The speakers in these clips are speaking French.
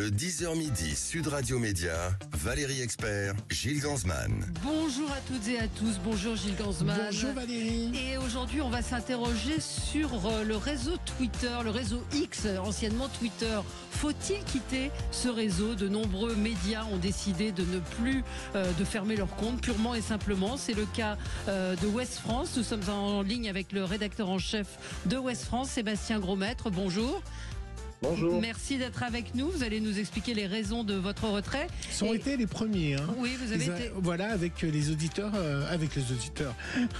Le 10h midi, Sud Radio Média, Valérie Expert, Gilles Gansman. Bonjour à toutes et à tous, bonjour Gilles Gansman. Bonjour Valérie. Et aujourd'hui, on va s'interroger sur le réseau Twitter, le réseau X, anciennement Twitter. Faut-il quitter ce réseau? De nombreux médias ont décidé de ne plus de fermer leur compte, purement et simplement. C'est le cas de Ouest France. Nous sommes en ligne avec le rédacteur en chef de Ouest France, Sébastien Grosmaître. Bonjour. Bonjour. Merci d'être avec nous. Vous allez nous expliquer les raisons de votre retrait. Ils ont été les premiers. Hein. Oui, vous avez été. Voilà, avec les auditeurs,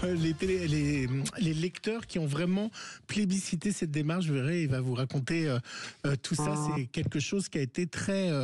les lecteurs qui ont vraiment plébiscité cette démarche. Vous verrez, il va vous raconter tout ça. C'est quelque chose qui a été très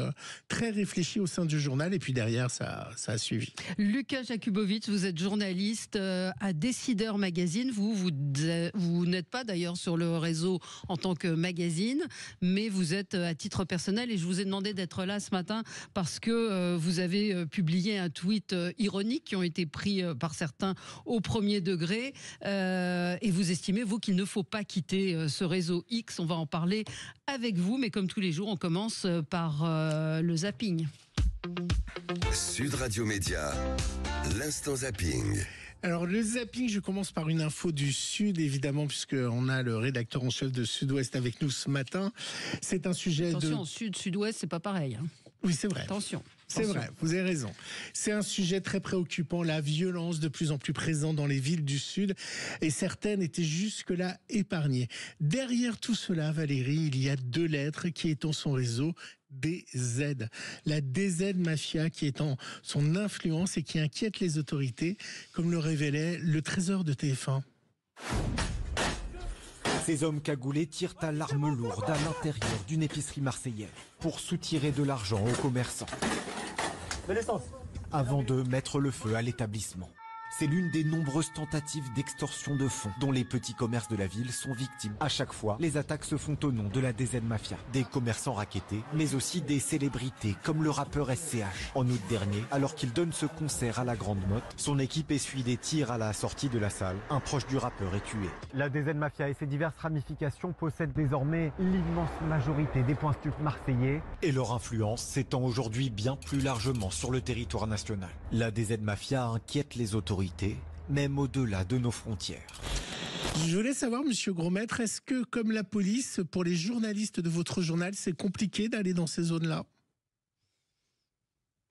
réfléchi au sein du journal. Et puis derrière, ça a suivi. Lucas Jakubowicz, vous êtes journaliste à Décideur Magazine. Vous n'êtes pas d'ailleurs sur le réseau en tant que magazine, mais vous êtes à titre personnel, et je vous ai demandé d'être là ce matin parce que vous avez publié un tweet ironique qui ont été pris par certains au premier degré, et vous estimez, vous, qu'il ne faut pas quitter ce réseau X. On va en parler avec vous, mais comme tous les jours, on commence par le zapping. Sud Radio Média, l'instant zapping. Alors le zapping, je commence par une info du Sud, évidemment, puisqu'on a le rédacteur en chef de Sud-Ouest avec nous ce matin. C'est un sujet Attention, Sud-Sud-Ouest, c'est pas pareil. Hein. Oui, c'est vrai. Attention. C'est vrai, vous avez raison. C'est un sujet très préoccupant, la violence de plus en plus présente dans les villes du Sud, et certaines étaient jusque-là épargnées. Derrière tout cela, Valérie, il y a deux lettres qui étendent son réseau, DZ. La DZ Mafia qui étend son influence et qui inquiète les autorités, comme le révélait le Trésor de TF1. Ces hommes cagoulés tirent à l'arme lourde à l'intérieur d'une épicerie marseillaise pour soutirer de l'argent aux commerçants, avant de mettre le feu à l'établissement. C'est l'une des nombreuses tentatives d'extorsion de fonds dont les petits commerces de la ville sont victimes. À chaque fois, les attaques se font au nom de la DZ Mafia. Des commerçants rackettés, mais aussi des célébrités comme le rappeur SCH. En août dernier, alors qu'il donne ce concert à la Grande Motte, son équipe essuie des tirs à la sortie de la salle. Un proche du rappeur est tué. La DZ Mafia et ses diverses ramifications possèdent désormais l'immense majorité des points stupes marseillais. Et leur influence s'étend aujourd'hui bien plus largement sur le territoire national. La DZ Mafia inquiète les autorités, même au-delà de nos frontières. Je voulais savoir, monsieur Grosmaître, est-ce que, comme la police, pour les journalistes de votre journal, c'est compliqué d'aller dans ces zones-là?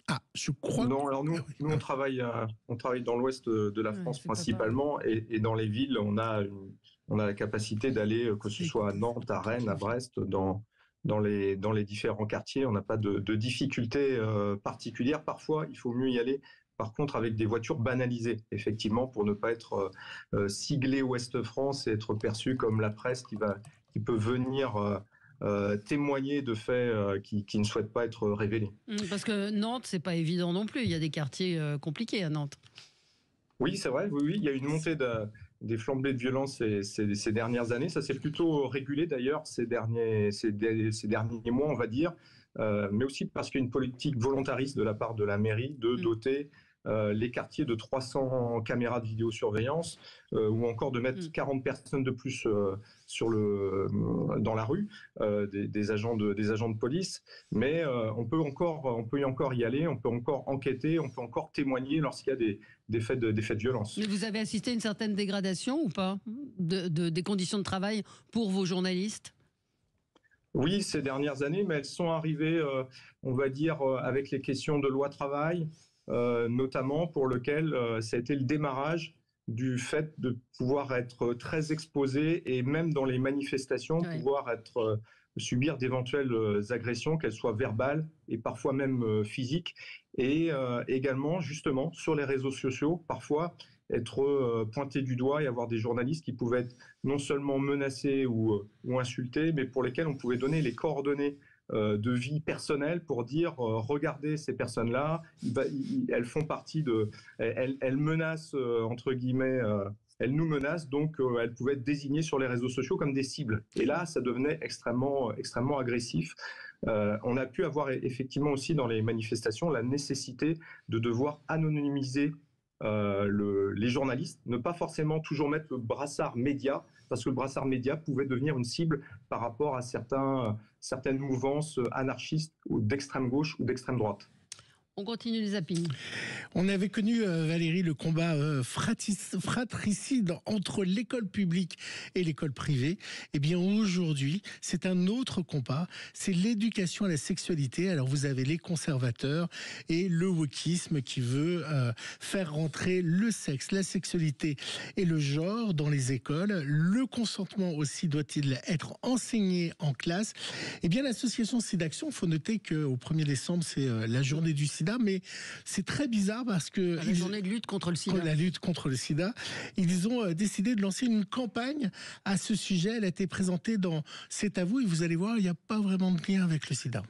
Ah, je crois. Non, alors nous on travaille dans l'ouest de la France principalement, et dans les villes, on a la capacité d'aller, que ce soit à Nantes, à Rennes, à Brest, dans les différents quartiers. On n'a pas de difficultés particulières. Parfois, il faut mieux y aller. Par contre, avec des voitures banalisées, effectivement, pour ne pas être siglé Ouest France et être perçu comme la presse qui peut venir témoigner de faits qui ne souhaitent pas être révélés. Parce que Nantes, c'est pas évident non plus. Il y a des quartiers compliqués à Nantes. Oui, c'est vrai. Oui, il y a une montée des flambées de violence ces dernières années. Ça s'est plutôt régulé d'ailleurs ces derniers mois, on va dire. Mais aussi parce qu'il y a une politique volontariste de la part de la mairie de doter les quartiers de 300 caméras de vidéosurveillance, ou encore de mettre 40 personnes de plus dans la rue, des agents de police. Mais on peut encore y aller, on peut encore enquêter, on peut encore témoigner lorsqu'il y a des faits de violence. Mais vous avez assisté à une certaine dégradation ou pas des conditions de travail pour vos journalistes? Oui, ces dernières années, mais elles sont arrivées, on va dire, avec les questions de loi travail, notamment pour lequel ça a été le démarrage du fait de pouvoir être très exposé, et même dans les manifestations, pouvoir subir d'éventuelles agressions, qu'elles soient verbales et parfois même physiques, et également justement sur les réseaux sociaux, parfois être pointé du doigt et avoir des journalistes qui pouvaient être non seulement menacés ou insultés, mais pour lesquels on pouvait donner les coordonnées de vie personnelle pour dire regardez ces personnes-là, elles font partie elles menacent entre guillemets, elles nous menacent, donc elles pouvaient être désignées sur les réseaux sociaux comme des cibles. Et là, ça devenait extrêmement agressif. On a pu avoir effectivement aussi dans les manifestations la nécessité de devoir anonymiser les journalistes, ne pas forcément toujours mettre le brassard média, parce que le brassard média pouvait devenir une cible par rapport à certaines mouvances anarchistes ou d'extrême gauche ou d'extrême droite. On continue les zappings. On avait connu, Valérie, le combat fratricide entre l'école publique et l'école privée. Eh bien, aujourd'hui, c'est un autre combat. C'est l'éducation à la sexualité. Alors, vous avez les conservateurs et le wokisme qui veut faire rentrer le sexe, la sexualité et le genre dans les écoles. Le consentement aussi doit-il être enseigné en classe? Eh bien, l'association SIDAction, il faut noter qu'au 1er décembre, c'est la journée du sida, mais c'est très bizarre parce que... La journée de lutte contre le sida. La lutte contre le sida. Ils ont décidé de lancer une campagne à ce sujet. Elle a été présentée dans C'est à vous et vous allez voir, il n'y a pas vraiment de lien avec le sida.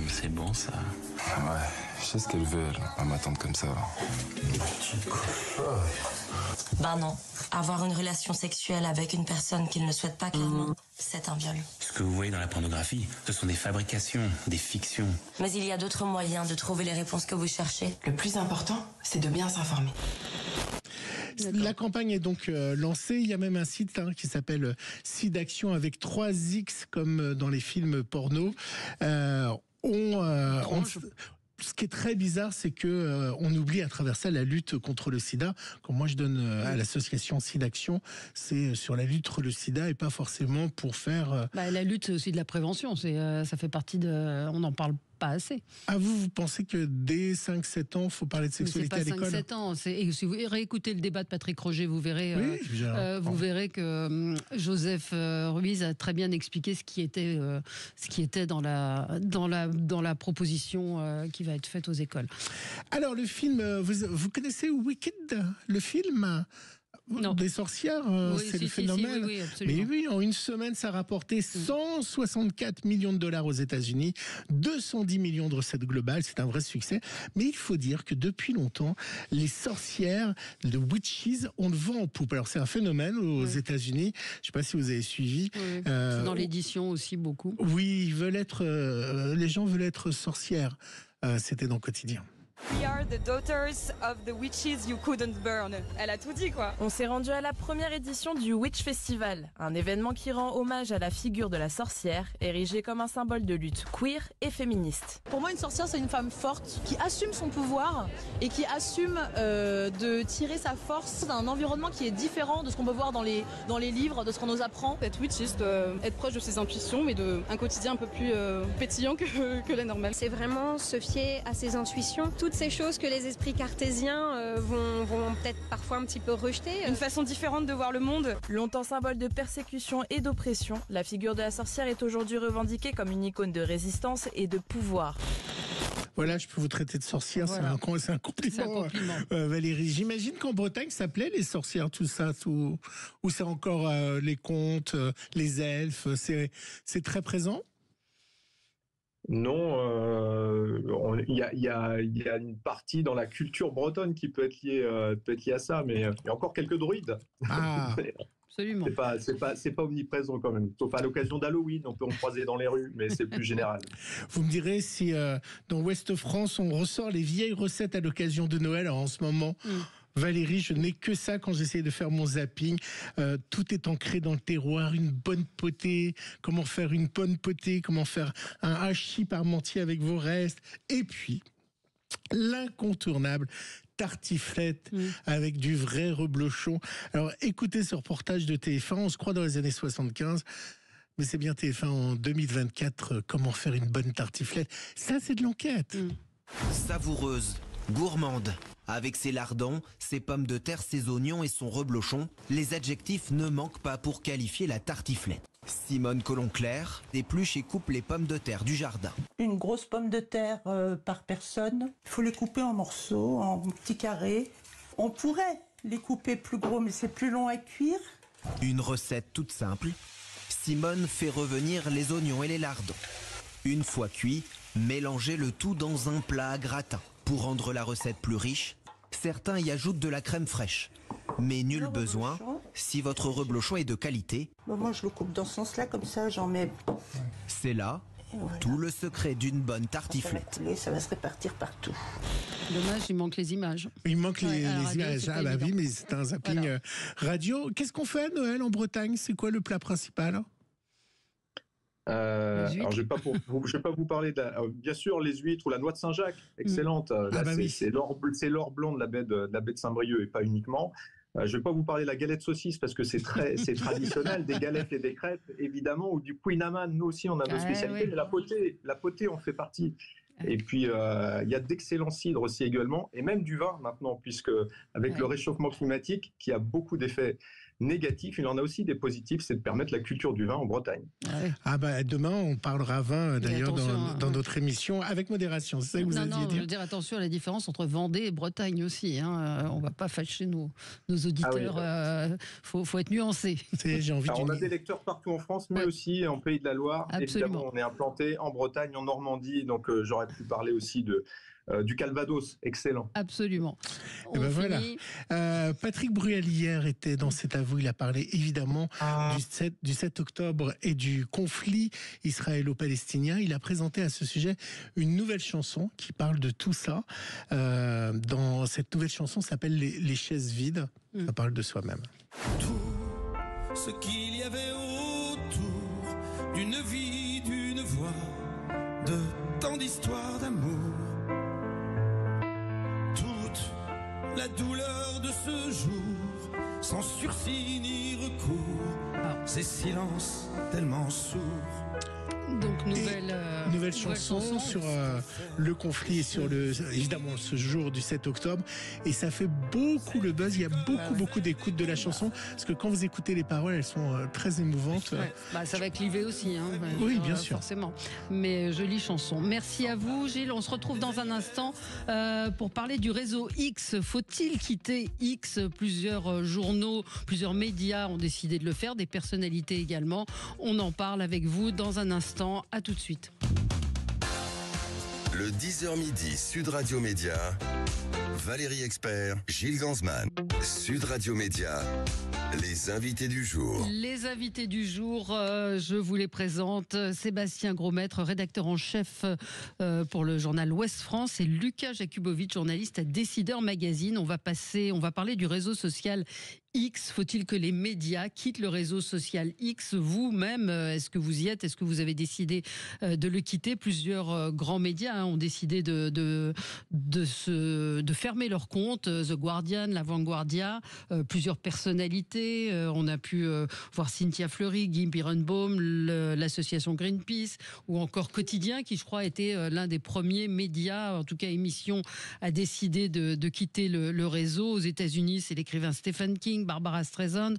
C'est bon ça. Ouais, je sais ce qu'elle veut, elle m'attendre comme ça. Bah non, avoir une relation sexuelle avec une personne qu'il ne souhaite pas clairement, c'est un viol. Ce que vous voyez dans la pornographie, ce sont des fabrications, des fictions. Mais il y a d'autres moyens de trouver les réponses que vous cherchez. Le plus important, c'est de bien s'informer. La campagne est donc lancée. Il y a même un site qui s'appelle SIDAction avec 3X comme dans les films porno. Ce qui est très bizarre, c'est que on oublie à travers ça la lutte contre le sida. Quand moi je donne à l'association SIDAction, c'est sur la lutte contre le sida et pas forcément pour faire... La lutte, c'est aussi de la prévention. Ça fait partie de... On n'en parle pas assez. Ah, vous pensez que dès 5-7 ans, il faut parler de sexualité à l'école? C'est pas 5-7 ans. Et si vous réécoutez le débat de Patrick Roger, vous verrez, vous verrez que Joseph Ruiz a très bien expliqué ce qui était dans la proposition qui va être faite aux écoles. Alors, le film, vous connaissez Wicked, le film des sorcières, c'est le phénomène. Oui, absolument. Mais oui, en une semaine, ça a rapporté 164 millions de dollars aux États-Unis, 210 millions de recettes globales, c'est un vrai succès. Mais il faut dire que depuis longtemps, les sorcières, les witches, on le vend en poupe. Alors c'est un phénomène aux États-Unis. Je ne sais pas si vous avez suivi. Oui. Dans l'édition aussi beaucoup. Oui, les gens veulent être sorcières. C'était dans le quotidien. We are the daughters of the witches you couldn't burn. Elle a tout dit, quoi. On s'est rendu à la première édition du Witch Festival, un événement qui rend hommage à la figure de la sorcière, érigée comme un symbole de lutte queer et féministe. Pour moi, une sorcière, c'est une femme forte qui assume son pouvoir et qui assume de tirer sa force d'un environnement qui est différent de ce qu'on peut voir dans les livres, de ce qu'on nous apprend. Être witchiste, être proche de ses intuitions, mais d'un quotidien un peu plus pétillant que la normale. C'est vraiment se fier à ses intuitions. Toutes ces choses que les esprits cartésiens vont peut-être parfois un petit peu rejeter. Une façon différente de voir le monde. Longtemps symbole de persécution et d'oppression, la figure de la sorcière est aujourd'hui revendiquée comme une icône de résistance et de pouvoir. Voilà, je peux vous traiter de sorcière, voilà. C'est un compliment. Valérie, j'imagine qu'en Bretagne, ça plaît les sorcières, tout ça, ou c'est encore les contes, les elfes, c'est très présent? Non, il y a une partie dans la culture bretonne qui peut être liée à ça, mais il y a encore quelques druides. Ah, absolument. C'est pas omniprésent quand même. Sauf à l'occasion d'Halloween, on peut en croiser dans les rues, mais c'est plus général. Vous me direz si dans Ouest France, on ressort les vieilles recettes à l'occasion de Noël. Alors, en ce moment... Valérie, je n'ai que ça quand j'essaie de faire mon zapping. Tout est ancré dans le terroir, une bonne potée, comment faire une bonne potée, comment faire un hachis parmentier avec vos restes. Et puis, l'incontournable tartiflette avec du vrai reblochon. Alors, écoutez ce reportage de TF1, on se croit dans les années 75. Mais c'est bien TF1 en 2024, comment faire une bonne tartiflette. Ça, c'est de l'enquête. Savoureuse, gourmande. Avec ses lardons, ses pommes de terre, ses oignons et son reblochon, les adjectifs ne manquent pas pour qualifier la tartiflette. Simone Collonclair épluche et coupe les pommes de terre du jardin. Une grosse pomme de terre par personne. Il faut les couper en morceaux, en petits carrés. On pourrait les couper plus gros, mais c'est plus long à cuire. Une recette toute simple. Simone fait revenir les oignons et les lardons. Une fois cuits, mélangez le tout dans un plat à gratin. Pour rendre la recette plus riche, certains y ajoutent de la crème fraîche. Mais nul besoin, si votre reblochon est de qualité. Moi, je le coupe dans ce sens-là, comme ça, j'en mets. C'est là Voilà. Tout le secret d'une bonne tartiflette. Ça va se répartir partout. Dommage, il manque les images. Il manque les radio, images. c'est Ah pas bah évident. oui, mais c'est un zapping radio. Qu'est-ce qu'on fait à Noël en Bretagne? C'est quoi le plat principal? Alors, je vais pas vous parler de bien sûr les huîtres ou la noix de Saint-Jacques, excellente. Là, c'est l'or blanc de la baie de Saint-Brieuc et pas uniquement. Je vais pas vous parler de la galette saucisse parce que c'est traditionnel, des galettes et des crêpes évidemment, ou du Queen-Amman. Nous aussi on a nos spécialités, mais la potée en fait partie. Et puis il y a d'excellents cidres aussi également, et même du vin maintenant, puisque avec le réchauffement climatique qui a beaucoup d'effets négatifs, il en a aussi des positifs, c'est de permettre la culture du vin en Bretagne. Ah bah demain on parlera vin d'ailleurs dans notre émission avec modération, c'est ça que vous alliez dire? Je veux dire attention à la différence entre Vendée et Bretagne aussi. On va pas fâcher nos auditeurs. Faut être nuancé. On a des lecteurs partout en France, mais aussi en Pays de la Loire. Absolument. Évidemment, on est implanté en Bretagne, en Normandie, donc j'aurais pu parler aussi du Calvados, excellent. Absolument. Et ben voilà. Patrick Bruel hier était dans cet avou, il a parlé évidemment du 7 octobre et du conflit israélo-palestinien. Il a présenté à ce sujet une nouvelle chanson qui parle de tout ça. Dans cette nouvelle chanson s'appelle les chaises vides. Ça parle de soi-même. Tout ce qu'il y avait autour d'une vie, d'une voix, de tant d'histoires d'amour. La douleur de ce jour, sans sursis ni recours, ces silences tellement sourds. Donc nouvelle chanson sur le conflit et sur évidemment ce jour du 7 octobre, et ça fait beaucoup le buzz. Il y a beaucoup d'écoute de la chanson, parce que quand vous écoutez les paroles, elles sont très émouvantes. Ça va cliver aussi, oui, bien sûr, forcément. Mais jolie chanson. Merci à vous, Gilles. On se retrouve dans un instant pour parler du réseau X. Faut-il quitter X? Plusieurs journaux, plusieurs médias ont décidé de le faire, des personnalités également. On en parle avec vous dans un instant. À tout de suite. Le 10h midi, Sud Radio Média. Valérie Expert, Gilles Gansman. Sud Radio Média, les invités du jour. Les invités du jour, je vous les présente. Sébastien Grosmaître, rédacteur en chef pour le journal Ouest France, et Lucas Jakubowicz, journaliste à Décideur Magazine. On va parler du réseau social X. Faut-il que les médias quittent le réseau social X? Vous-même, est-ce que vous y êtes? Est-ce que vous avez décidé de le quitter? Plusieurs grands médias ont décidé de fermer leurs comptes. The Guardian, La Vanguardia, plusieurs personnalités. On a pu voir Cynthia Fleury, Guy Birenbaum, l'association Greenpeace, ou encore Quotidien, qui je crois était l'un des premiers médias, en tout cas émissions, à décider de quitter le réseau. Aux États-Unis, c'est l'écrivain Stephen King, Barbara Streisand,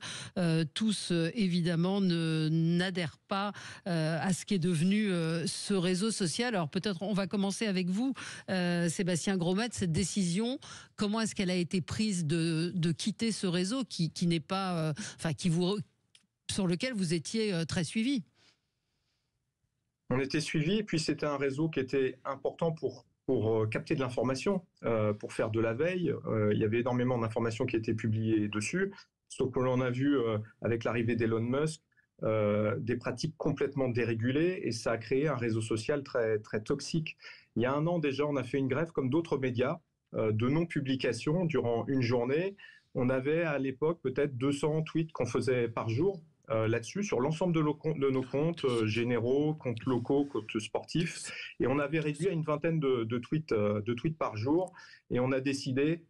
tous évidemment n'adhèrent pas à ce qui est devenu ce réseau social. Alors peut-être on va commencer avec vous, Sébastien Grosmaître. Cette décision, comment est-ce qu'elle a été prise de quitter ce réseau qui n'est pas, sur lequel vous étiez très suivi? On était suivi, et puis c'était un réseau qui était important pour capter de l'information, pour faire de la veille. Il y avait énormément d'informations qui étaient publiées dessus, sauf que l'on a vu avec l'arrivée d'Elon Musk des pratiques complètement dérégulées, et ça a créé un réseau social très, très toxique. Il y a un an déjà, on a fait une grève comme d'autres médias de non-publication durant une journée. On avait à l'époque peut-être 200 tweets qu'on faisait par jour là-dessus, sur l'ensemble de nos comptes généraux, comptes locaux, comptes sportifs, et on avait réduit à une vingtaine de tweets par jour, et on a décidé,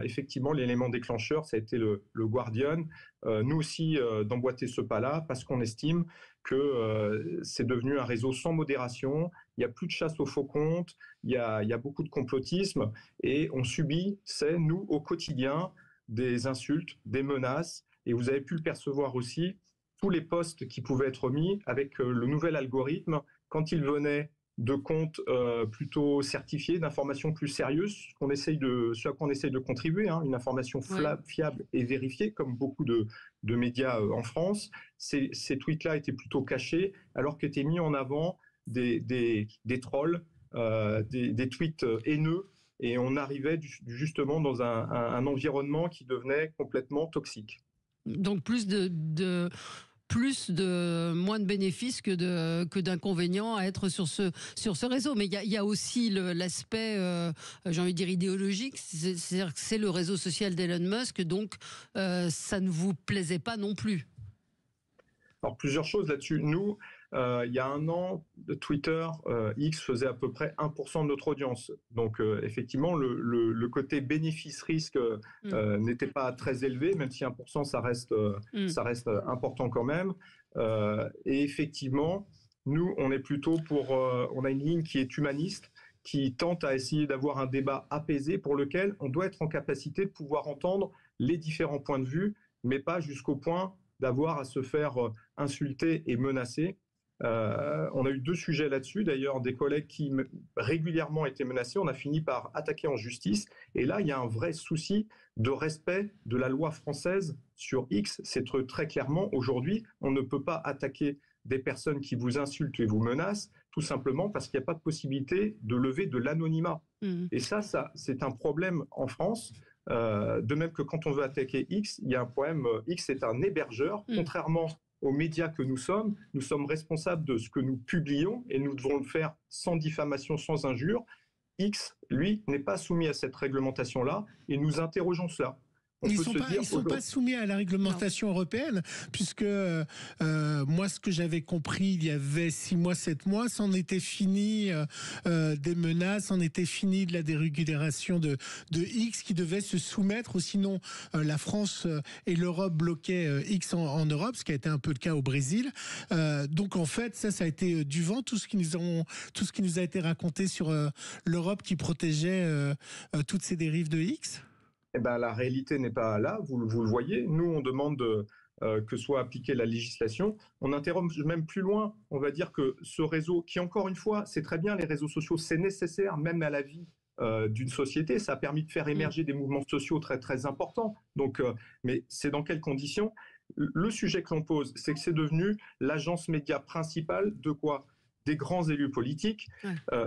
effectivement, l'élément déclencheur, ça a été le Guardian, nous aussi d'emboîter ce pas-là, parce qu'on estime que c'est devenu un réseau sans modération, il n'y a plus de chasse aux faux comptes, il y a beaucoup de complotisme, et on subit, nous, au quotidien, des insultes, des menaces, et vous avez pu le percevoir aussi, tous les posts qui pouvaient être mis avec le nouvel algorithme, quand ils venaient de comptes plutôt certifiés, d'informations plus sérieuses, ce à quoi on essaye de contribuer, une information fiable et vérifiée, comme beaucoup de médias en France. Ces tweets-là étaient plutôt cachés, alors qu'étaient mis en avant des trolls, des tweets haineux, et on arrivait justement dans un environnement qui devenait complètement toxique. Donc plus moins de bénéfices que d'inconvénients à être sur ce réseau. Mais il y a aussi l'aspect, j'ai envie de dire, idéologique. C'est-à-dire que c'est le réseau social d'Elon Musk, donc ça ne vous plaisait pas non plus. Alors, plusieurs choses là-dessus. Nous, il y a un an, Twitter, X faisait à peu près 1% de notre audience. Donc, effectivement, le côté bénéfice-risque n'était pas très élevé, même si 1%, ça reste important quand même. Et effectivement, nous, on est plutôt on a une ligne qui est humaniste, qui tente à essayer d'avoir un débat apaisé pour lequel on doit être en capacité de pouvoir entendre les différents points de vue, mais pas jusqu'au point d'avoir à se faire insulter et menacer. On a eu 2 sujets là-dessus, d'ailleurs, des collègues qui régulièrement étaient menacés. On a fini par attaquer en justice. Et là, il y a un vrai souci de respect de la loi française sur X. C'est très clairement, aujourd'hui, on ne peut pas attaquer des personnes qui vous insultent et vous menacent, tout simplement parce qu'il n'y a pas de possibilité de lever de l'anonymat. Et ça, c'est un problème en France. De même que quand on veut attaquer X, il y a un problème. X est un hébergeur, contrairement aux médias que nous sommes responsables de ce que nous publions et nous devons le faire sans diffamation, sans injure. X, lui, n'est pas soumis à cette réglementation-là et nous interrogeons cela. Ils ne sont pas soumis à la réglementation européenne, puisque moi, ce que j'avais compris, il y avait 6 mois, 7 mois, c'en était fini des menaces, c'en était fini de la dérégulation de X qui devait se soumettre, ou sinon la France et l'Europe bloquaient X en Europe, ce qui a été un peu le cas au Brésil. Donc en fait, ça a été du vent, tout ce qui nous a été raconté sur l'Europe qui protégeait toutes ces dérives de X. Eh ben, la réalité n'est pas là, vous le voyez. Nous, on demande que soit appliquée la législation. On interroge même plus loin. On va dire que ce réseau, qui encore une fois, c'est très bien, les réseaux sociaux, c'est nécessaire même à la vie d'une société. Ça a permis de faire émerger des mouvements sociaux très, très importants. Donc, mais c'est dans quelles conditions ? Le sujet que l'on pose, c'est que c'est devenu l'agence média principale de quoi ? Des grands élus politiques.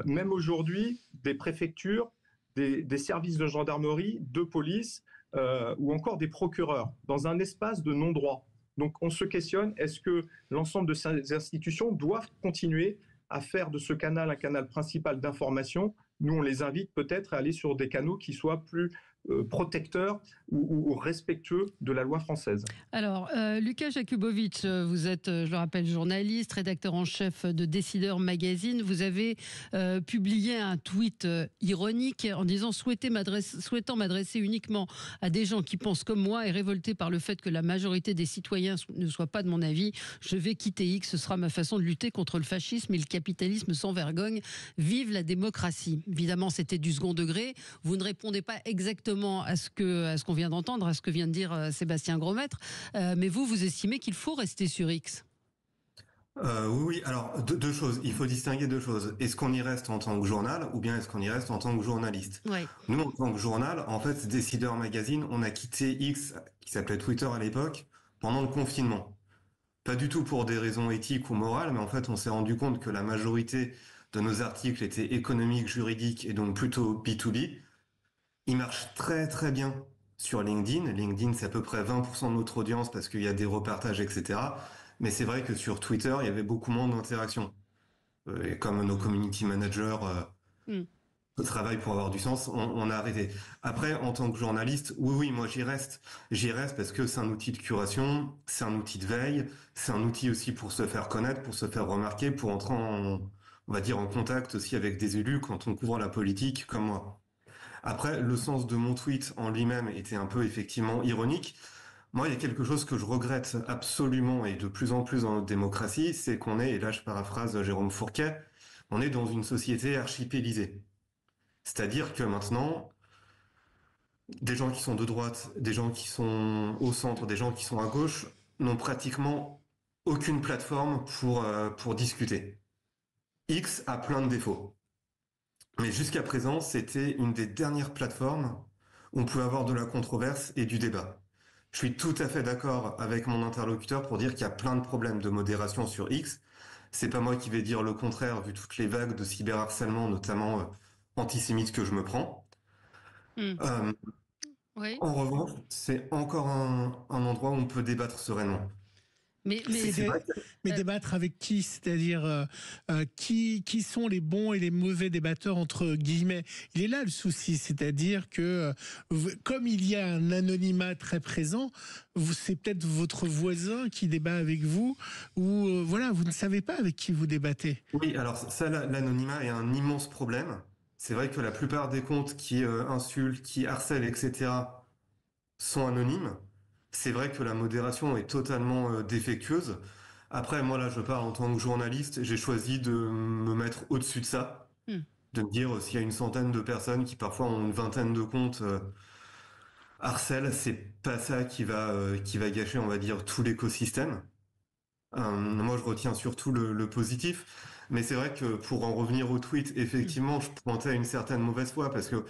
Même aujourd'hui, des préfectures, des services de gendarmerie, de police ou encore des procureurs, dans un espace de non-droit. Donc on se questionne, est-ce que l'ensemble de ces institutions doivent continuer à faire de ce canal un canal principal d'information ? Nous, on les invite peut-être à aller sur des canaux qui soient plus protecteurs ou respectueux de la loi française. Alors, Lucas Jakubowicz, vous êtes, je le rappelle, journaliste, rédacteur en chef de Décideur Magazine. Vous avez publié un tweet ironique en disant « Souhaitant m'adresser uniquement à des gens qui pensent comme moi et révoltés par le fait que la majorité des citoyens ne soient pas de mon avis, je vais quitter X. Ce sera ma façon de lutter contre le fascisme et le capitalisme sans vergogne. Vive la démocratie ». Évidemment, c'était du second degré. Vous ne répondez pas exactement à ce qu'on vient d'entendre, à ce que vient de dire Sébastien Grosmaître, mais vous estimez qu'il faut rester sur X ? Oui, alors 2 choses. Il faut distinguer 2 choses. Est-ce qu'on y reste en tant que journal ou bien est-ce qu'on y reste en tant que journaliste ? Nous, en tant que journal, en fait, Décideur Magazine, on a quitté X, qui s'appelait Twitter à l'époque, pendant le confinement. Pas du tout pour des raisons éthiques ou morales, mais en fait, on s'est rendu compte que la majorité de nos articles étaient économiques, juridiques et donc plutôt B2B. Ils marchent très très bien sur LinkedIn. LinkedIn, c'est à peu près 20% de notre audience parce qu'il y a des repartages, etc. Mais c'est vrai que sur Twitter, il y avait beaucoup moins d'interactions. Et comme nos community managers travaillent pour avoir du sens, on a arrêté. Après, en tant que journaliste, oui, moi j'y reste. J'y reste parce que c'est un outil de curation, c'est un outil de veille, c'est un outil aussi pour se faire connaître, pour se faire remarquer, pour entrer on va dire en contact aussi avec des élus quand on couvre la politique comme moi. Après, le sens de mon tweet en lui-même était un peu effectivement ironique. Moi, il y a quelque chose que je regrette absolument et de plus en plus dans notre démocratie, c'est qu'on est, et là je paraphrase Jérôme Fourquet, on est dans une société archipélisée. C'est-à-dire que maintenant, des gens qui sont de droite, des gens qui sont au centre, des gens qui sont à gauche, n'ont pratiquement aucune plateforme pour discuter. X a plein de défauts. Mais jusqu'à présent, c'était une des dernières plateformes où on pouvait avoir de la controverse et du débat. Je suis tout à fait d'accord avec mon interlocuteur pour dire qu'il y a plein de problèmes de modération sur X. C'est pas moi qui vais dire le contraire, vu toutes les vagues de cyberharcèlement, notamment antisémites que je me prends. En revanche, c'est encore un endroit où on peut débattre sereinement. Mais débattre avec qui? C'est-à-dire qui sont les bons et les mauvais débatteurs entre guillemets? Il est là le souci, c'est-à-dire que comme il y a un anonymat très présent, c'est peut-être votre voisin qui débat avec vous, ou voilà, vous ne savez pas avec qui vous débattez. Oui, alors ça, l'anonymat est un immense problème. C'est vrai que la plupart des comptes qui insultent, qui harcèlent, etc., sont anonymes. C'est vrai que la modération est totalement défectueuse. Après, moi, là, je parle en tant que journaliste. J'ai choisi de me mettre au-dessus de ça. De me dire, s'il y a une centaine de personnes qui, parfois, ont une vingtaine de comptes harcèlent, c'est pas ça qui va gâcher, on va dire, tout l'écosystème. Moi, je retiens surtout le positif. Mais c'est vrai que, pour en revenir au tweet, effectivement, je pointais une certaine mauvaise foi parce que,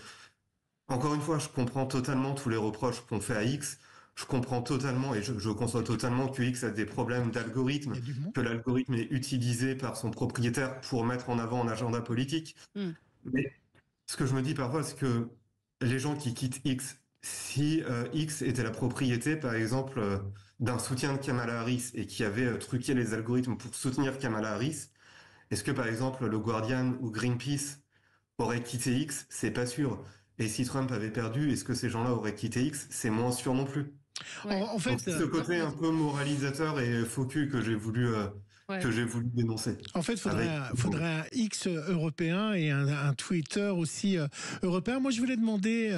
encore une fois, je comprends totalement tous les reproches qu'on fait à X. Je comprends totalement et je conçois totalement que X a des problèmes d'algorithme, que l'algorithme est utilisé par son propriétaire pour mettre en avant un agenda politique. Mais ce que je me dis parfois, c'est que les gens qui quittent X, si X était la propriété, par exemple, d'un soutien de Kamala Harris et qui avait truqué les algorithmes pour soutenir Kamala Harris, est-ce que, par exemple, le Guardian ou Greenpeace auraient quitté X? C'est pas sûr. Et si Trump avait perdu, est-ce que ces gens-là auraient quitté X? C'est moins sûr non plus. En fait, ce côté un peu moralisateur et faux cul que j'ai voulu dénoncer. En fait, faudrait un X européen et un Twitter aussi européen. Moi, je voulais demander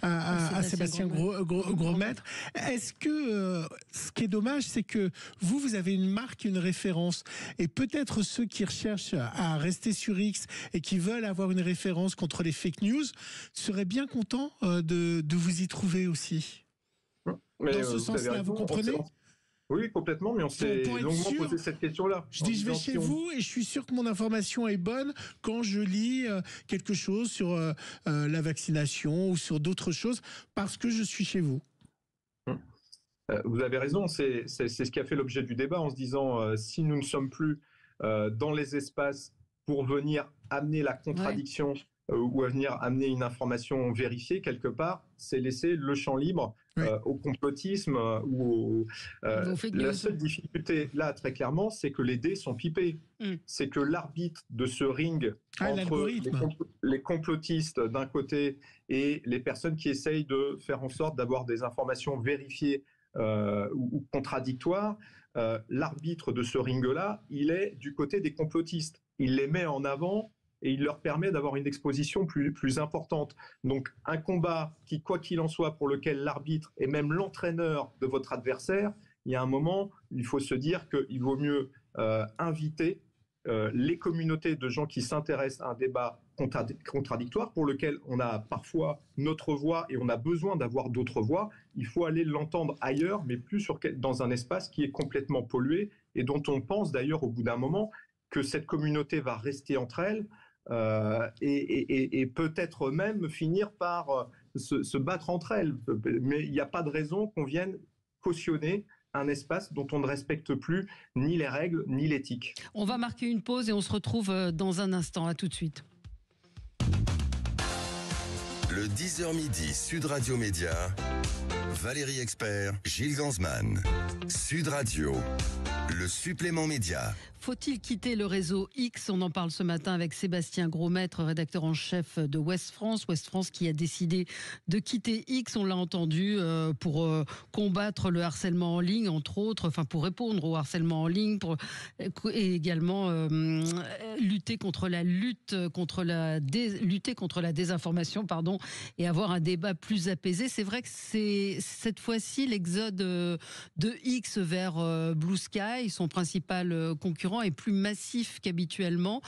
à Sébastien Grosmaître, est-ce que ce qui est dommage, c'est que vous avez une marque, une référence, et peut-être ceux qui recherchent à rester sur X et qui veulent avoir une référence contre les fake news seraient bien contents de vous y trouver aussi. Mais dans ce sens-là, vous comprenez? Oui, complètement, mais on s'est longuement posé cette question-là. Je dis, je vais chez vous et je suis sûr que mon information est bonne quand je lis quelque chose sur la vaccination ou sur d'autres choses, parce que je suis chez vous. Vous avez raison, c'est ce qui a fait l'objet du débat, en se disant, si nous ne sommes plus dans les espaces pour venir amener la contradiction ou à venir amener une information vérifiée quelque part, c'est laisser le champ libre au complotisme ou la seule difficulté là très clairement, c'est que les dés sont pipés. C'est que l'arbitre de ce ring entre les complotistes d'un côté et les personnes qui essayent de faire en sorte d'avoir des informations vérifiées ou contradictoires, l'arbitre de ce ring-là, il est du côté des complotistes. Il les met en avant et il leur permet d'avoir une exposition plus importante. Donc un combat qui, quoi qu'il en soit, pour lequel l'arbitre est même l'entraîneur de votre adversaire, il y a un moment, il faut se dire qu'il vaut mieux inviter les communautés de gens qui s'intéressent à un débat contradictoire pour lequel on a parfois notre voix et on a besoin d'avoir d'autres voix. Il faut aller l'entendre ailleurs, mais plus dans un espace qui est complètement pollué et dont on pense d'ailleurs au bout d'un moment que cette communauté va rester entre elles et peut-être même finir par se battre entre elles. Mais il n'y a pas de raison qu'on vienne cautionner un espace dont on ne respecte plus ni les règles ni l'éthique. On va marquer une pause et on se retrouve dans un instant. À tout de suite. Le 10h midi, Sud Radio Média, Valérie Expert, Gilles Gansman. Sud Radio, le supplément média. Faut-il quitter le réseau X? On en parle ce matin avec Sébastien Grosmaître, rédacteur en chef de Ouest France. Ouest France qui a décidé de quitter X, on l'a entendu, pour combattre le harcèlement en ligne, entre autres, enfin pour répondre au harcèlement en ligne, et également lutter contre la désinformation, pardon, et avoir un débat plus apaisé. C'est vrai que c'est cette fois-ci l'exode de X vers Blue Sky, son principal concurrent, est plus massif qu'habituellement.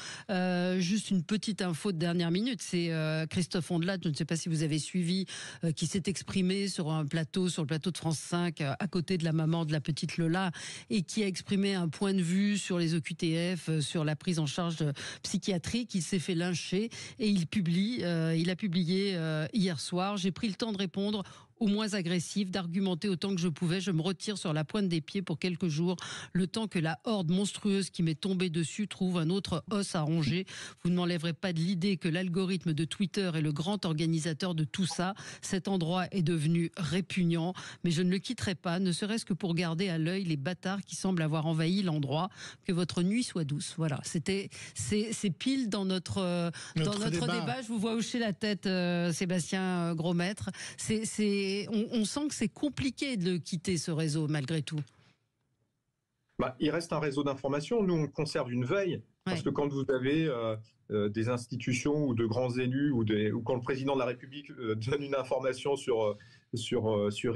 Juste une petite info de dernière minute, c'est Christophe Ondelat, je ne sais pas si vous avez suivi, qui s'est exprimé sur le plateau de France 5, à côté de la maman de la petite Lola, et qui a exprimé un point de vue sur les OQTF, sur la prise en charge psychiatrique. Il s'est fait lyncher et il a publié hier soir. J'ai pris le temps de répondre au moins agressif, d'argumenter autant que je pouvais. Je me retire sur la pointe des pieds pour quelques jours, le temps que la horde monstrueuse qui m'est tombée dessus trouve un autre os à ronger. Vous ne m'enlèverez pas de l'idée que l'algorithme de Twitter est le grand organisateur de tout ça. Cet endroit est devenu répugnant, mais je ne le quitterai pas, ne serait-ce que pour garder à l'œil les bâtards qui semblent avoir envahi l'endroit. Que votre nuit soit douce. Voilà, c'est pile dans notre débat. Je vous vois hocher la tête, Sébastien Grosmaître. On sent que c'est compliqué de quitter ce réseau malgré tout. Il reste un réseau d'information. Nous, on conserve une veille. Parce que quand vous avez des institutions ou de grands élus ou quand le président de la République donne une information sur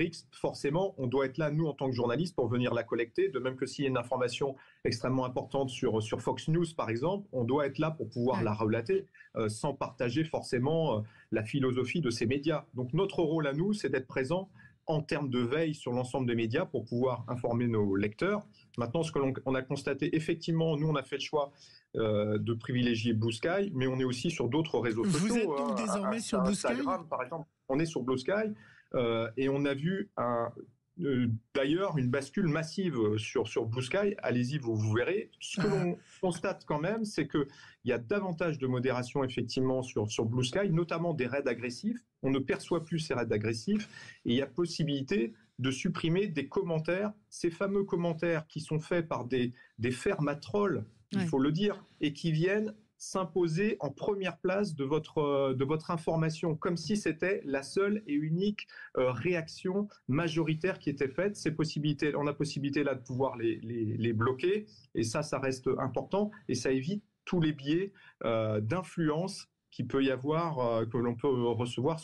X, forcément, on doit être là, nous, en tant que journalistes, pour venir la collecter. De même que s'il y a une information extrêmement importante sur Fox News, par exemple, on doit être là pour pouvoir la relater sans partager forcément la philosophie de ces médias. Donc notre rôle à nous, c'est d'être présent en termes de veille sur l'ensemble des médias pour pouvoir informer nos lecteurs. Maintenant, ce que l'on a constaté, effectivement, nous, on a fait le choix de privilégier Blue Sky, mais on est aussi sur d'autres réseaux sociaux. Vous êtes donc désormais sur Blue Sky ? Instagram, par exemple. On est sur Blue Sky et on a vu d'ailleurs une bascule massive sur Blue Sky. Allez-y, vous verrez. Ce que l'on constate quand même, c'est qu'il y a davantage de modération effectivement sur Blue Sky, notamment des raids agressifs. On ne perçoit plus ces raids agressifs et il y a possibilité de supprimer des commentaires, ces fameux commentaires qui sont faits par des fermatrolls, il faut le dire, et qui viennent s'imposer en première place de votre information, comme si c'était la seule et unique réaction majoritaire qui était faite. On a possibilité là de pouvoir les bloquer, et ça reste important, et ça évite tous les biais d'influence qu'il peut y avoir, que l'on peut recevoir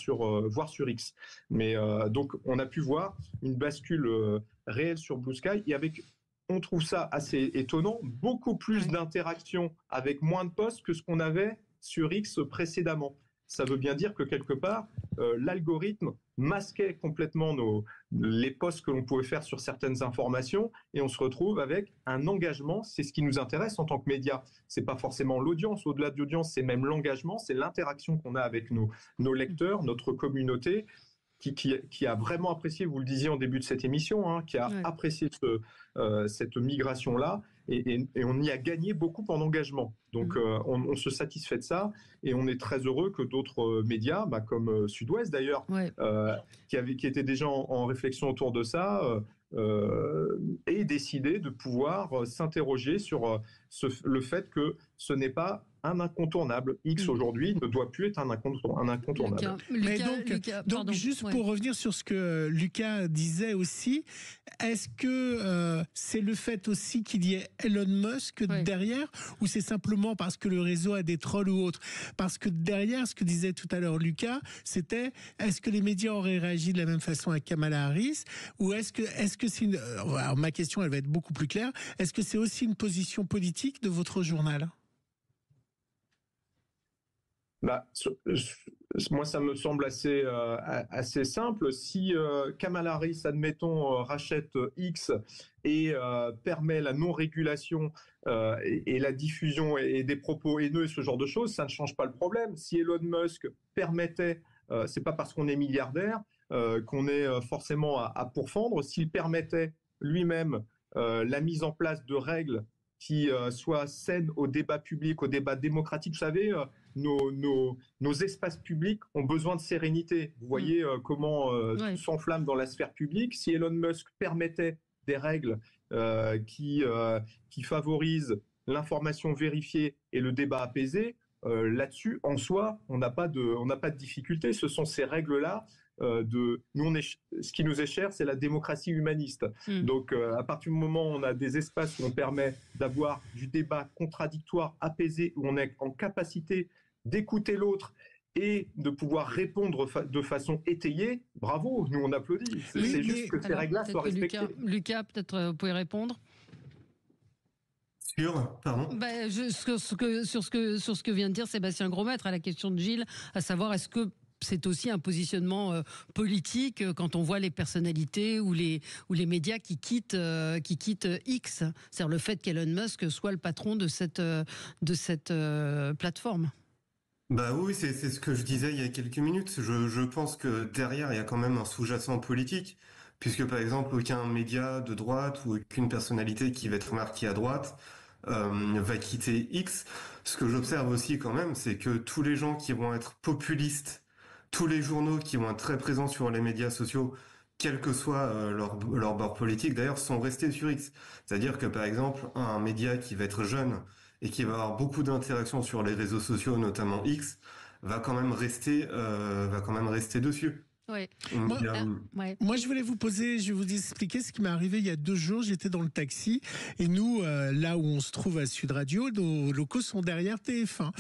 voire sur X. Mais donc, on a pu voir une bascule réelle sur Blue Sky, et on trouve ça assez étonnant, beaucoup plus d'interactions avec moins de posts que ce qu'on avait sur X précédemment. Ça veut bien dire que quelque part, l'algorithme masquait complètement les posts que l'on pouvait faire sur certaines informations, et on se retrouve avec un engagement. C'est ce qui nous intéresse en tant que média. C'est pas forcément l'audience. Au-delà de l'audience, c'est même l'engagement, c'est l'interaction qu'on a avec nos lecteurs, notre communauté, qui a vraiment apprécié, vous le disiez en début de cette émission, qui a apprécié cette migration-là, et on y a gagné beaucoup en engagement. Donc on se satisfait de ça, et on est très heureux que d'autres médias, comme Sud-Ouest d'ailleurs, qui étaient déjà en réflexion autour de ça, aient décidé de pouvoir s'interroger sur le fait que ce n'est pas un incontournable. X aujourd'hui ne doit plus être un incontournable. Donc juste pour revenir sur ce que Lucas disait aussi, est-ce que c'est le fait aussi qu'il y ait Elon Musk derrière, ou c'est simplement parce que le réseau a des trolls ou autre? Parce que derrière, ce que disait tout à l'heure Lucas, c'était est-ce que les médias auraient réagi de la même façon à Kamala Harris, ou est-ce que c'est une... Alors, ma question, elle va être beaucoup plus claire. Est-ce que c'est aussi une position politique de votre journal? Moi, ça me semble assez simple. Si Kamala Harris, admettons, rachète X et permet la non-régulation et la diffusion et des propos haineux et ce genre de choses, ça ne change pas le problème. Si Elon Musk permettait, c'est pas parce qu'on est milliardaire qu'on est forcément à pourfendre. S'il permettait lui-même la mise en place de règles qui soient saines au débat public, au débat démocratique. Vous savez, nos espaces publics ont besoin de sérénité. Vous voyez comment tout s'enflamme dans la sphère publique. Si Elon Musk permettait des règles qui favorisent l'information vérifiée et le débat apaisé, là-dessus, en soi, on n'a pas de difficulté. Ce sont ces règles-là. Ce qui nous est cher, c'est la démocratie humaniste. Donc, à partir du moment où on a des espaces où on permet d'avoir du débat contradictoire, apaisé, où on est en capacité d'écouter l'autre et de pouvoir répondre de façon étayée, bravo, nous on applaudit. C'est juste que ces règles-là soient respectées. Lucas, peut-être vous pouvez répondre. Pardon. Sur ce que vient de dire Sébastien Grosmaître à la question de Gilles, à savoir est-ce que c'est aussi un positionnement politique quand on voit les personnalités ou les médias qui quittent X, c'est-à-dire le fait qu'Elon Musk soit le patron de cette plateforme. Bah oui, c'est ce que je disais il y a quelques minutes. Je pense que derrière, il y a quand même un sous-jacent politique, puisque par exemple, aucun média de droite ou aucune personnalité qui va être marquée à droite va quitter X. Ce que j'observe aussi quand même, c'est que tous les gens qui vont être populistes, tous les journaux qui vont être très présents sur les médias sociaux, quel que soit leur bord politique, d'ailleurs, sont restés sur X. C'est-à-dire que par exemple, un média qui va être jeune et qui va avoir beaucoup d'interactions sur les réseaux sociaux, notamment X, va quand même rester dessus. Ouais. Moi, je voulais je vais vous expliquer ce qui m'est arrivé il y a 2 jours. J'étais dans le taxi et nous, là où on se trouve à Sud Radio, nos locaux sont derrière TF1.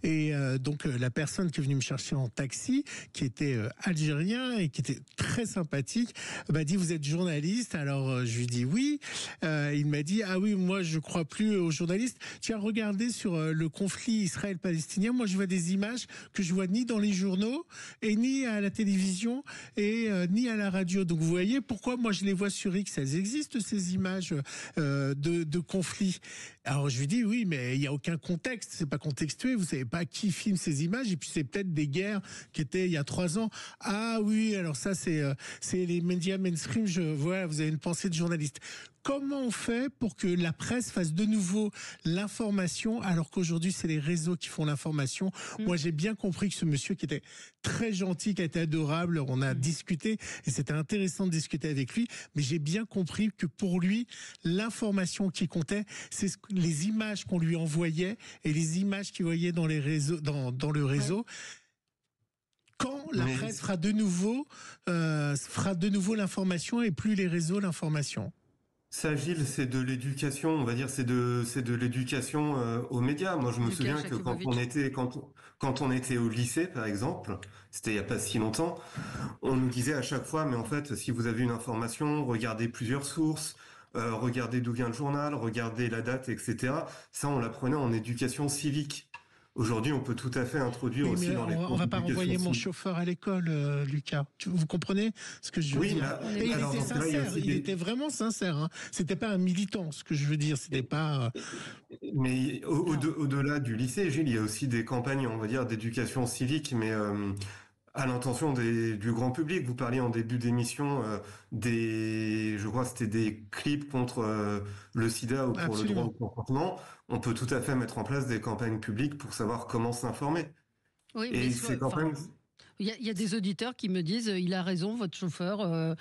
Et donc, la personne qui est venue me chercher en taxi, qui était algérien et qui était très sympathique, m'a dit, vous êtes journaliste? Alors, je lui dis oui. Il m'a dit, ah oui, moi, je crois plus aux journalistes. Tiens, regardez sur le conflit israël-palestinien. Moi, je vois des images que je vois ni dans les journaux et ni à la télévision et ni à la radio. Donc vous voyez pourquoi moi je les vois sur X, elles existent ces images de conflits. Alors je lui dis oui, mais il y a aucun contexte, c'est pas contextué, vous savez pas qui filme ces images, et puis c'est peut-être des guerres qui étaient il y a 3 ans. Ah oui, alors ça c'est les médias mainstream, voilà, vous avez une pensée de journaliste. Comment on fait pour que la presse fasse de nouveau l'information, alors qu'aujourd'hui c'est les réseaux qui font l'information? Moi j'ai bien compris que ce monsieur qui était très gentil, qui a été adorable, on a discuté et c'était intéressant de discuter avec lui, mais j'ai bien compris que pour lui l'information qui comptait, c'est les images qu'on lui envoyait et les images qu'il voyait dans les réseaux, dans le réseau. Quand la presse fera de nouveau l'information et plus les réseaux l'information? Ça, Gilles, c'est de l'éducation, on va dire, c'est de l'éducation aux médias. Moi, je me souviens que quand on était au lycée, par exemple, c'était il y a pas si longtemps, on nous disait à chaque fois, mais en fait, si vous avez une information, regardez plusieurs sources, regardez d'où vient le journal, regardez la date, etc. Ça, on l'apprenait en éducation civique. Aujourd'hui, on peut tout à fait introduire aussi dans les cours. On va pas renvoyer mon chauffeur à l'école, Lucas. Vous comprenez ce que je veux dire? Et il était sincère, il était vraiment sincère. Hein. C'était pas un militant, ce que je veux dire. C'était pas. Mais au-delà du lycée, Gilles, il y a aussi des campagnes, on va dire, d'éducation civique, mais à l'intention du grand public. Vous parliez en début d'émission je crois que c'était des clips contre le sida ou pour Absolument. le droit au consentement. On peut tout à fait mettre en place des campagnes publiques pour savoir comment s'informer. Oui, et ces campagnes... Il y a des auditeurs qui me disent il a raison, votre chauffeur,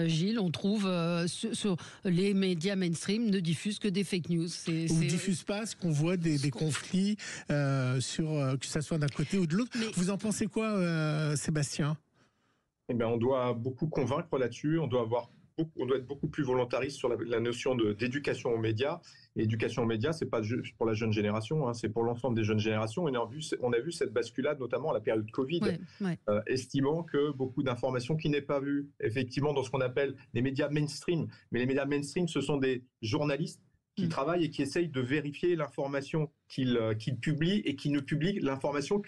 Gilles, on trouve sur les médias mainstream ne diffusent que des fake news. On ne diffuse pas ce qu'on voit des conflits, que ça soit d'un côté ou de l'autre. Vous en pensez quoi, Sébastien? Eh bien, on doit beaucoup convaincre là-dessus, on doit être beaucoup plus volontariste sur la notion d'éducation aux médias. Et éducation aux médias, c'est pas juste pour la jeune génération, hein, c'est pour l'ensemble des jeunes générations. On a vu cette basculade, notamment à la période Covid, estimant que beaucoup d'informations qui n'est pas vues, effectivement, dans ce qu'on appelle les médias mainstream. Mais les médias mainstream, ce sont des journalistes qui travaillent et qui essayent de vérifier l'information qu'ils publient et qui ne publient l'information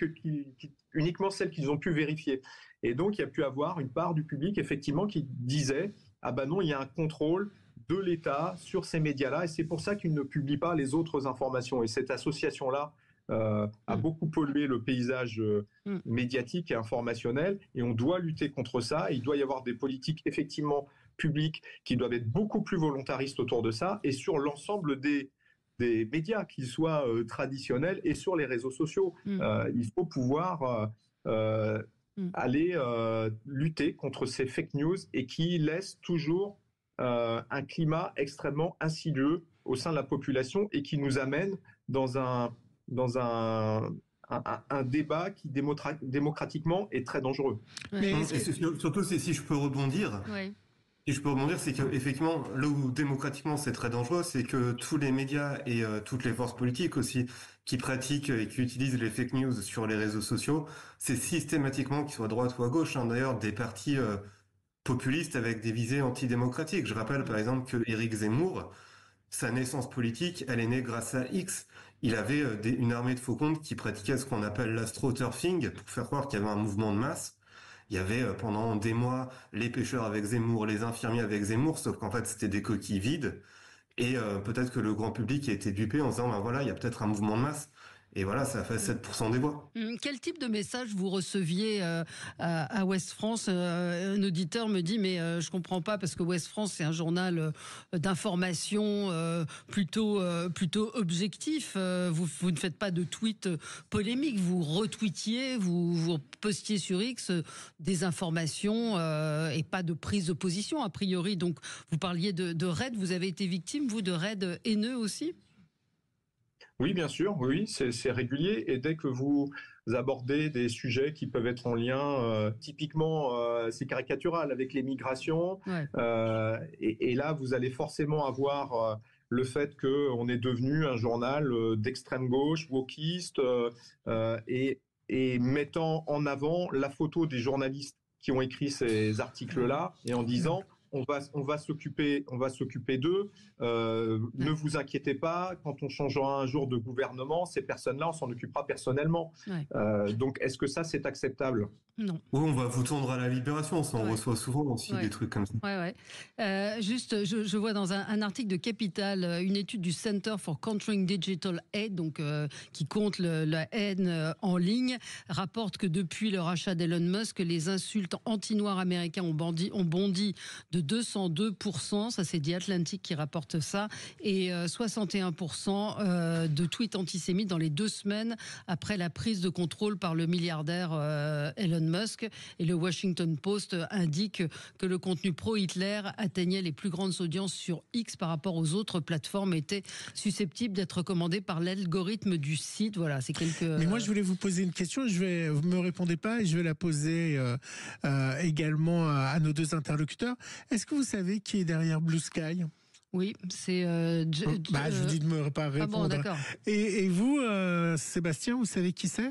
uniquement celle qu'ils ont pu vérifier. Et donc, il y a pu avoir une part du public, effectivement, qui disait « Ah ben non, il y a un contrôle de l'État sur ces médias-là, et c'est pour ça qu'ils ne publient pas les autres informations. » Et cette association-là a beaucoup pollué le paysage médiatique et informationnel, et on doit lutter contre ça. Et il doit y avoir des politiques, effectivement, publiques qui doivent être beaucoup plus volontaristes autour de ça, et sur l'ensemble des médias, qu'ils soient traditionnels et sur les réseaux sociaux. Il faut pouvoir aller lutter contre ces fake news et qui laissent toujours un climat extrêmement insidieux au sein de la population et qui nous amène dans un débat qui démocratiquement est très dangereux. Surtout si je peux rebondir. Oui. Si je peux rebondir, c'est qu'effectivement, là où démocratiquement c'est très dangereux, c'est que tous les médias et toutes les forces politiques aussi qui pratiquent et qui utilisent les fake news sur les réseaux sociaux, c'est systématiquement, qu'ils soient à droite ou à gauche, hein, d'ailleurs, des partis populistes avec des visées antidémocratiques. Je rappelle par exemple que Éric Zemmour, sa naissance politique, elle est née grâce à X. Il avait une armée de faux comptes qui pratiquait ce qu'on appelle l'astroturfing pour faire croire qu'il y avait un mouvement de masse. Il y avait pendant des mois les pêcheurs avec Zemmour, les infirmiers avec Zemmour, sauf qu'en fait c'était des coquilles vides. Et peut-être que le grand public a été dupé en disant ben voilà, il y a peut-être un mouvement de masse. Et voilà, ça fait 7% des voix. Quel type de message vous receviez à Ouest France? Un auditeur me dit, mais je comprends pas, parce que Ouest France, c'est un journal d'information plutôt objectif. Vous ne faites pas de tweets polémiques, vous retweetiez, vous postiez sur X des informations et pas de prise de position, a priori. Donc, vous parliez de raids. Vous avez été victime, vous, de raids haineux aussi? Oui, bien sûr, oui, c'est régulier. Et dès que vous abordez des sujets qui peuvent être en lien, typiquement, c'est caricatural avec les migrations, et là, vous allez forcément avoir le fait qu'on est devenu un journal d'extrême gauche, wokiste, et mettant en avant la photo des journalistes qui ont écrit ces articles-là, et en disant... On va s'occuper d'eux. Ne vous inquiétez pas, quand on changera un jour de gouvernement, ces personnes-là, on s'en occupera personnellement. Donc, est-ce que ça, c'est acceptable? Non. Oui, on va vous tendre à la Libération, ça on reçoit souvent aussi des trucs comme ça. Juste, je vois dans un article de Capital, une étude du Center for Countering Digital Hate, donc qui compte la haine en ligne, rapporte que depuis le rachat d'Elon Musk, les insultes anti-noirs américains ont bondi de 202%, ça c'est The Atlantic qui rapporte ça, et 61% de tweets antisémites dans les 2 semaines après la prise de contrôle par le milliardaire Elon Musk. Et le Washington Post indique que le contenu pro-Hitler atteignait les plus grandes audiences sur X par rapport aux autres plateformes, était susceptible d'être recommandé par l'algorithme du site. Voilà, c'est quelques... Mais moi, je voulais vous poser une question. Vous me répondez pas, et je vais la poser également à nos 2 interlocuteurs. Est-ce que vous savez qui est derrière Blue Sky? Oui, c'est... je vous dis de me pas répondre. Ah bon, d'accord. Et vous, Sébastien, vous savez qui c'est?